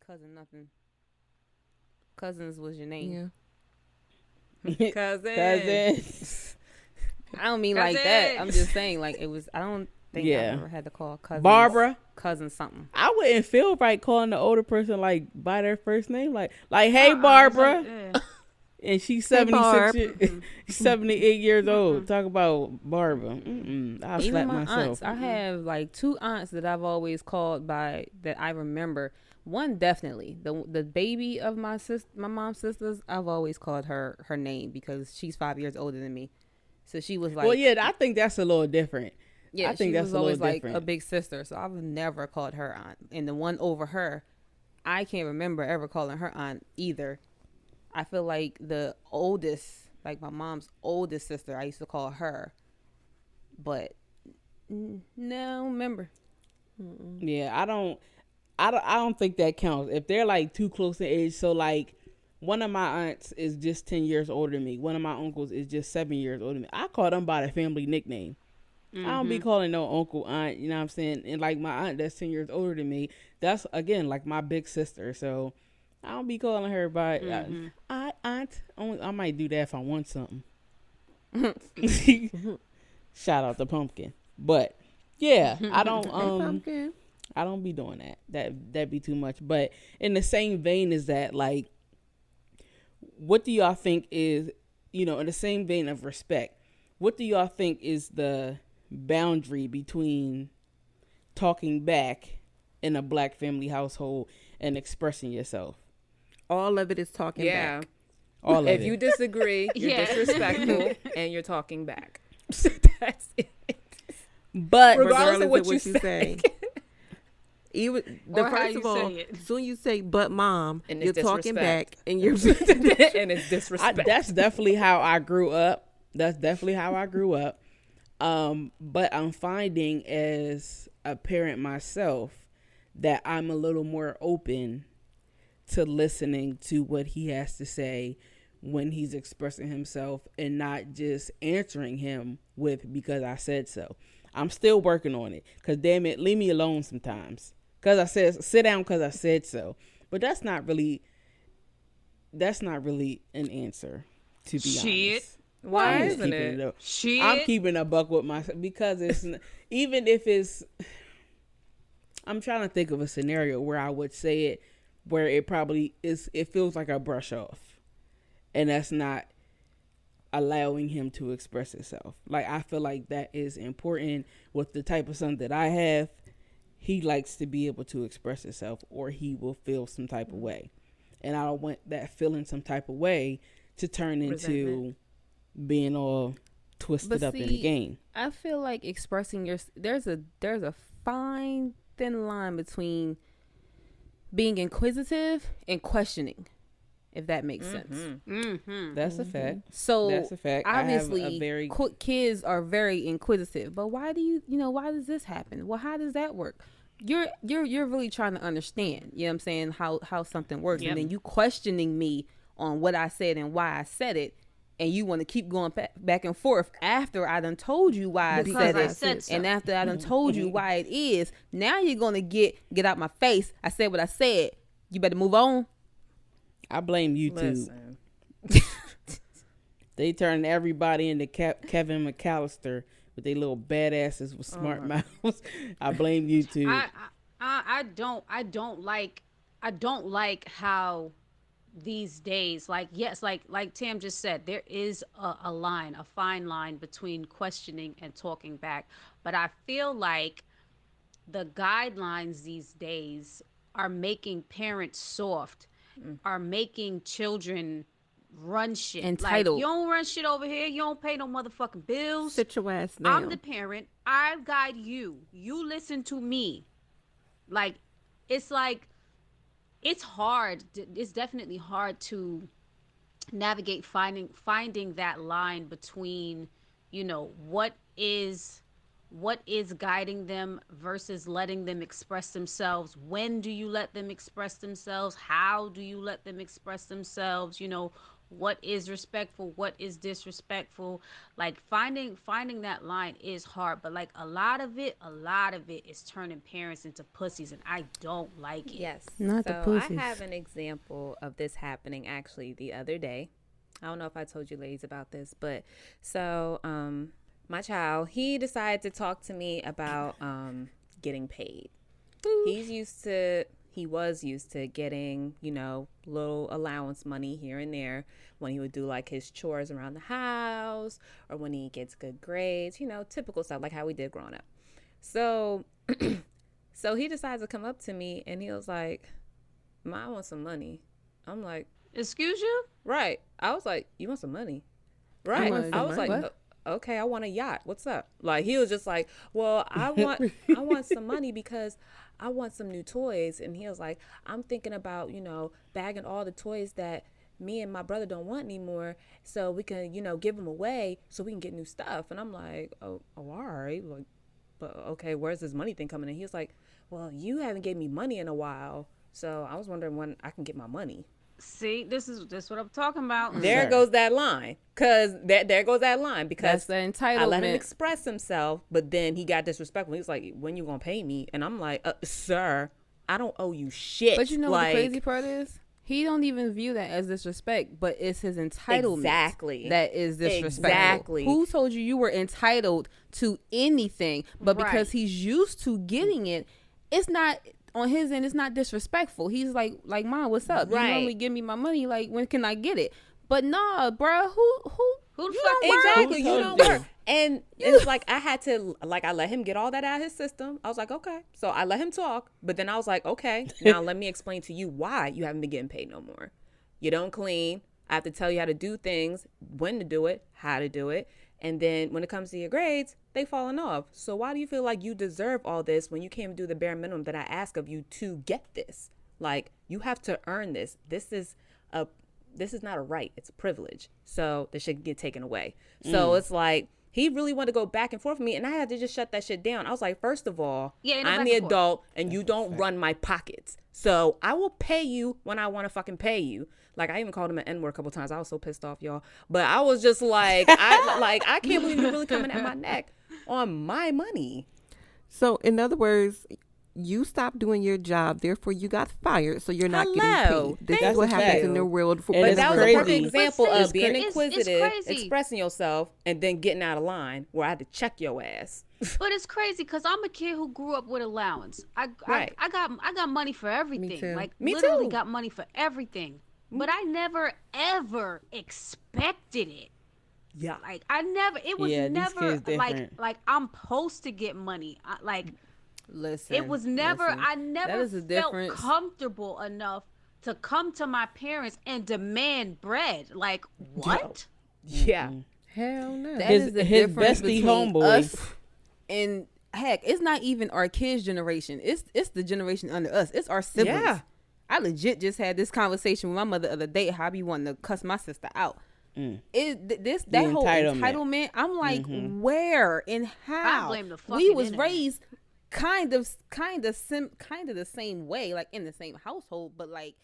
cousin nothing. Cousins was your name. Yeah. Cousin. Cousins. I don't mean like that. I'm Cousin. just saying like it was. I don't think I've Yeah. ever had to call cousins Barbara. cousin something. I wouldn't feel right calling the older person like by their first name, like hey Barbara, and she's Hey, 76, Barb. 78 years old. Talk about Barbara. I'll Even slap my myself. aunts, I have like two aunts that I've always called by that I remember. One definitely the baby of my mom's sisters. I've always called her name because she's 5 years older than me. So she was Well, like, yeah, I think that's a little different. yeah, I think she that's was a always little like different. a big sister. So I've never called her aunt. And the one over her, I can't remember ever calling her aunt either. I feel like the oldest, like my mom's oldest sister, I used to call her, but no, I don't remember. Yeah, I don't think that counts. If they're like too close in age, so like one of my aunts is just 10 years older than me. One of my uncles is just 7 years older than me. I call them by their family nickname. I don't be calling no uncle, aunt, you know what I'm saying? And like my aunt that's 10 years older than me, that's again like my big sister. So I don't be calling her by aunt. Only I might do that if I want something. Shout out to Pumpkin. But yeah, I don't Hey, Pumpkin. I don't be doing that. That'd be too much. But in the same vein as that, like what do y'all think is, in the same vein of respect, what do y'all think is the boundary between talking back in a black family household and expressing yourself? All of it is talking Yeah. back. All of If it. you disagree, you're Yeah. disrespectful and you're talking back. That's it. But Regardless of what you say. say. Even Or how first you of all, say it. soon you say "but mom," And you're it's talking disrespect. back, and you're And it's disrespect. that's definitely how I grew up. That's definitely how I grew up. But I'm finding as a parent myself that I'm a little more open to listening to what he has to say when he's expressing himself and not just answering him with because I said so. I'm still working on it because damn it, leave me alone sometimes. Because I said sit down because I said so. But that's not really an answer, to be honest. Why I'm just isn't keeping it? up. Shit. I'm keeping a buck with myself because even if it's. I'm trying to think of a scenario where I would say it, where it probably is. It feels like a brush off, and that's not allowing him to express himself. Like I feel like that is important with the type of son that I have. He likes to be able to express himself, or he will feel some type of way, and I don't want that feeling some type of way to turn into Resentment. being all twisted up in the game. I feel like expressing there's a fine thin line between being inquisitive and questioning, if that makes sense. That's a fact. So That's a fact. obviously, I have a very kids are very inquisitive. But why do why does this happen? Well, how does that work? You're really trying to understand. You know what I'm saying? How something works, Yep. and then you questioning me on what I said and why I said it, and you want to keep going back and forth after I done told you why Because I said I it, said so. and after I done told you why it is. Now you're gonna get out my face. I said what I said. You better move on. I blame YouTube. Listen. They turned everybody into Kevin McAllister with their little badasses with smart mouths. I blame YouTube. I don't like how these days, like, yes, like Tam just said, there is a line, a fine line between questioning and talking back. But I feel like the guidelines these days are making parents soft, are making children run shit. Like, Entitled. you don't run shit over here. You don't pay no motherfucking bills. Sit your ass I'm down. the parent. I guide you. You listen to me. Like, it's like, it's hard. It's definitely hard to navigate finding that line between, what is guiding them versus letting them express themselves. When do you let them express themselves? How do you let them express themselves? what is respectful, what is disrespectful. Like finding that line is hard, but like a lot of it is turning parents into pussies, and I don't like it. Yes. Not the So I pussies. have an example of this happening actually the other day. I don't know if I told you ladies about this, but so my child, he decided to talk to me about getting paid. He was used to getting, little allowance money here and there when he would do like his chores around the house or when he gets good grades, typical stuff like how we did growing up. So so he decides to come up to me and he was like, "Ma, I want some money." I'm like, Excuse you? "Right." I was like, "You want some money?" Right. want some I was money? like, What? Okay, I want a yacht. What's up?" Like he was just like, "Well, I want some money because I want some new toys." And he was like, "I'm thinking about, bagging all the toys that me and my brother don't want anymore so we can, give them away so we can get new stuff." And I'm like, "Oh, all right. Like, but okay, where's this money thing coming in?" He was like, "Well, you haven't gave me money in a while. So I was wondering when I can get my money." See, this is what I'm talking about. There Sure. goes that line. There goes that line because That's the I let him entitlement. express himself, but then he got disrespectful. He was like, "When you gonna pay me?" And I'm like, "Sir, I don't owe you shit." But you know what like, the crazy part is? He don't even view that as disrespect, but it's his entitlement Exactly. that is disrespectful. Exactly. Who told you were entitled to anything? But Right. because he's used to getting it, it's not on his end. It's not disrespectful. He's like, "Mom, what's up? Right. You normally give me my money. Like, when can I get it?" But nah, bruh, who Who the you fuck- don't work. Exactly. Who You told don't you? work. And it's like I had to I let him get all that out of his system. I was like, okay. So I let him talk, but then I was like, okay, now let me explain to you why you haven't been getting paid no more. You don't clean. I have to tell you how to do things, when to do it, how to do it. And then when it comes to your grades, they falling off. So why do you feel like you deserve all this when you can't do the bare minimum that I ask of you to get this? Like, you have to earn this. This is not a right. It's a privilege. So this should get taken away. So it's like he really wanted to go back and forth with me, and I had to just shut that shit down. I was like, first of all, Yeah, ain't no I'm back the and forth. adult, and you don't run my pockets. So I will pay you when I want to fucking pay you. Like, I even called him an N-word a couple times. I was so pissed off, y'all. But I was just like, I can't believe you're really coming at my neck on my money. So, in other words, you stopped doing your job, therefore you got fired, so you're not Hello. getting paid. This That's is what a happens fact. in the world for And But it's that was crazy. a perfect example But see, of being it's inquisitive, crazy. expressing yourself, and then getting out of line where I had to check your ass. But it's crazy because I'm a kid who grew up with allowance. Right. I got money for everything. too. Like Me literally too. got money for everything. But I never ever expected it. Yeah. Like I never. It was Yeah, these never kids different. like I'm supposed to get money. Listen, It was never. listen. I never That is the felt difference. comfortable enough to come to my parents and demand bread. Like what? Yeah. Hell no. That His- is the his difference bestie between homeboy. us and heck, it's not even our kids' generation. It's the generation under us. It's our siblings. Yeah. I legit just had this conversation with my mother the other day. How I be wanting to cuss my sister out. That whole entitlement. entitlement. I'm like, where and how? blame the We fucking was internet. raised kind of the same way, like in the same household, but like